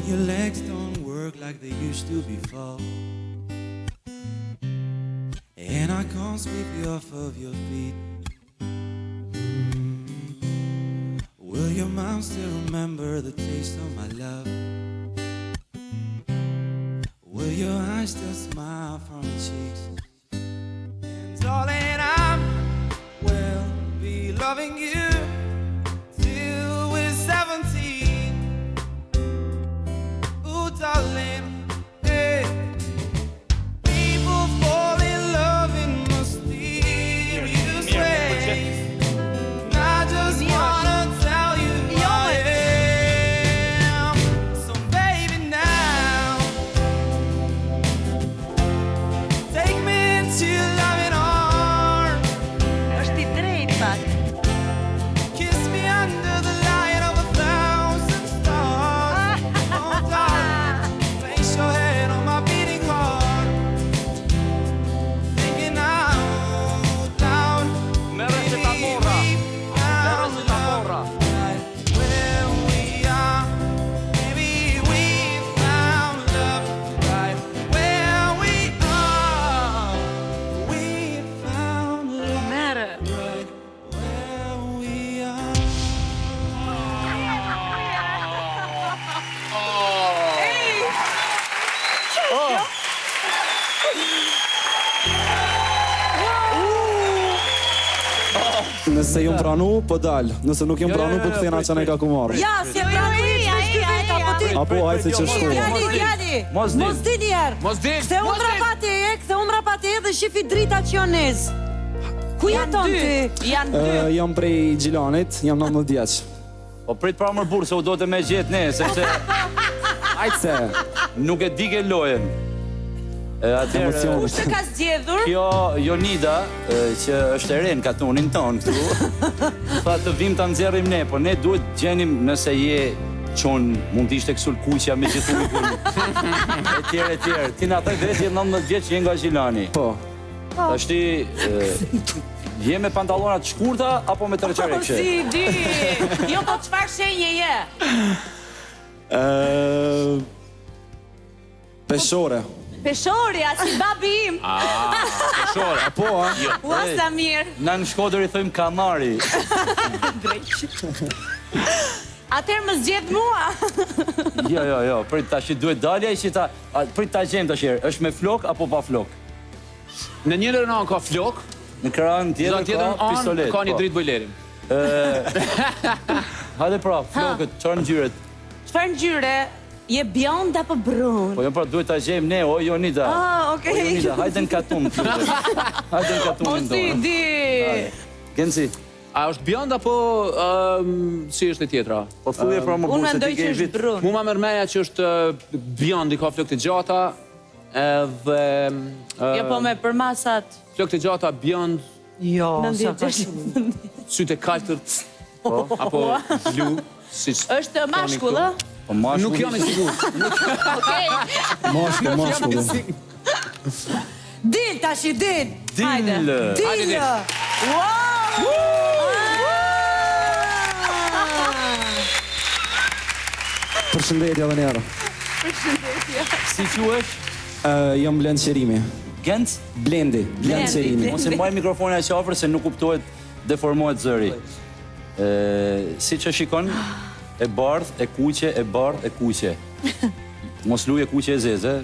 your legs don't work like they used to before, and I can't sweep you off of your feet. Will your mouth still remember the taste of my love? Will your eyes still smile from your cheeks? And darling, I will be loving you till we're 17. Ooh, darling, hey. People fall in love in mysterious ways. And I just wanna tell you I am. So baby, now take me into your loving arms. Është I drejtë pak. Kiss me under the light of 1,000 stars. Oh, darling, place your head on my beating heart. Thinking out loud. Merre se ta morra. Merre se ta morra. Right where we are, maybe we found love. Right where we are, we found love. Merë. Right where we are. Nëse jom pranu, po dal. Nëse nuk jom pranu, po kthena që ne ka kumar. Ja, si e pranu i që shky veta, po ti... Apo hajtë që shku. Djali, Mos din. mos di njerë. Mos din. Kthe umra pa te dhe shifi drita që jonez. Ku jeton ti? Janë dy. Jam prej Gjilanit, jam 19 vjeç. Po prit pra më burë se u do të me gjetë ne, sepse Ajse, nuk e di ke lojen. Atëherë, Kush të ka zgjedhur? kjo Jonida, që është e renë katunin tonë këtu, tha të vim të nxjerrim ne, po ne duhet gjenim nëse je qonë, mund t'ishte kësul kuqja me gjithu i punë. E tjerë. Ti na thaj vetë je 19 vjeç që je nga Gjilani. po. Ashti, je me pantallona të shkurta apo me tërqarekshe? Si di. Jo, po çfarë shenje je? Peshore. Peshorja, si babi im. Peshore, Po, a? Ua, sa mirë. Na në Shkodër i thëjmë kamari. Atëherë më zgjedh mua. Jo, prit tash i duhet dalja i që ta... Prit ta gjem tash herë, është me flok apo pa flok? Në njërin anë ka flok, Në krahën në tjetër tjetrën ka anë pistolet. ka një po. dritë bojlerim. Hajde pra, flokët, çfarë ngjyret? Çfarë ngjyre? Je bjond apo brun? Po jo pra duhet ta gjejmë ne, o Jonida. Ah, okay. O Jonida, hajde në katun. Hajde në O katunin si tonë. di. Genci, A është bjond apo si është e tjetra? po thuje pra më Unë burë se mendoj ti që ke është vit. brun. Mu ma mërmeja që është bjond, i ka flok të gjata, edhe Jo, po me përmasat. flok të gjata bjond, Jo, sa ka 96. sytë e kaltër, apo blu, si që... Është mashkull, ë? Po mashkulli. Nuk jam e sigur. Okej. Mashkull. Dil tash i dil. Hajde. Dil. Hajde, Dil. dil. Përshëndetje edhe njerë. Si quhesh? Jam Blend Qerimi. Genc? Blend Qerimi. Mos e mbaj mikrofonin aq afër se nuk kuptohet, deformohet zëri. Si që shikon, e bardh, e kuqe, e bardh, e kuqe. Mos luje kuqe e zezë.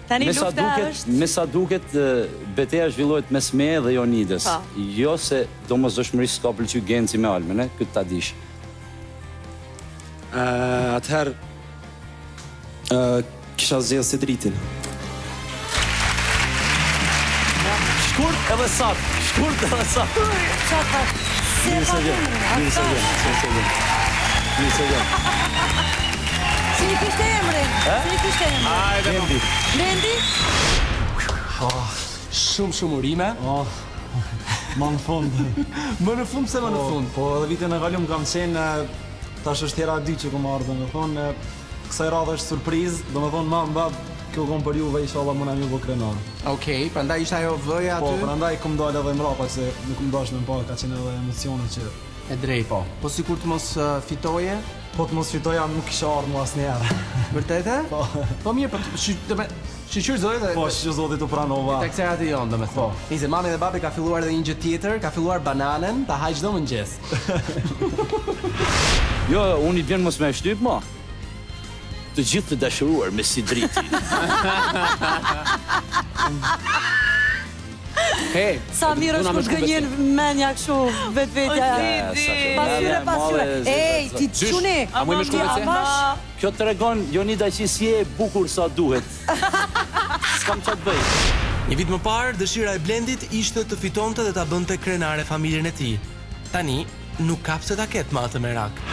Tani lufta është. Me sa duket, beteja zhvillohet mes meje dhe Jonidës. Pa. Jo se domosdoshmërisht s'ka pëlqy Genci me Almen, këtë ta dish. Atëherë, kisha zgjedhë si dritin. Shkurt edhe sakt. Shkurt edhe sakt. Mirë se vjen. Si i kishte emrin? Si i kishte emrin? Gendi. Blendi? Shumë urime. Ma në fund. Më në fund se më në fund. Po edhe vitin e kalum kam qenë, tash është hera dy që kom ardhë, me thonë, kësaj radhe është surprizë, do me thonë ma mbab, kjo kom për juve, inshallah më na një bo krenar. Okej, prandaj ishte ajo vëja Po, aty. prandaj kom dalë edhe mrapa, se nuk më dash me mpa, ka qenë edhe emocione që E drejt. Po sikur të mos fitoje. Po të mos fitoja nuk kisha ardhur më asnjëherë. Vërtet e? Po mirë, po shqyr zoti dhe Po, që zoti të pranova. tek serat e jon, domethënë. Nice, mami dhe babi ka filluar edhe një gjë tjetër, ka filluar bananen ta haj çdo mëngjes. Jo, unë i vjen mos me shtyp, mo. Të gjithë të dashuruar me si driti. Hey, Sa mirë është kur gënjen menja kështu vetvetja. Pasqyre. Ej, ti çuni. A mu me shku me se? Kjo të regon, Jonida, që si e bukur sa duhet. S'kam që të bëj. Një vit më parë, dëshira e Blendit ishte të fitonte dhe ta bënte krenare familjen e tij. Tani, nuk kap se ta ketë më atë merak.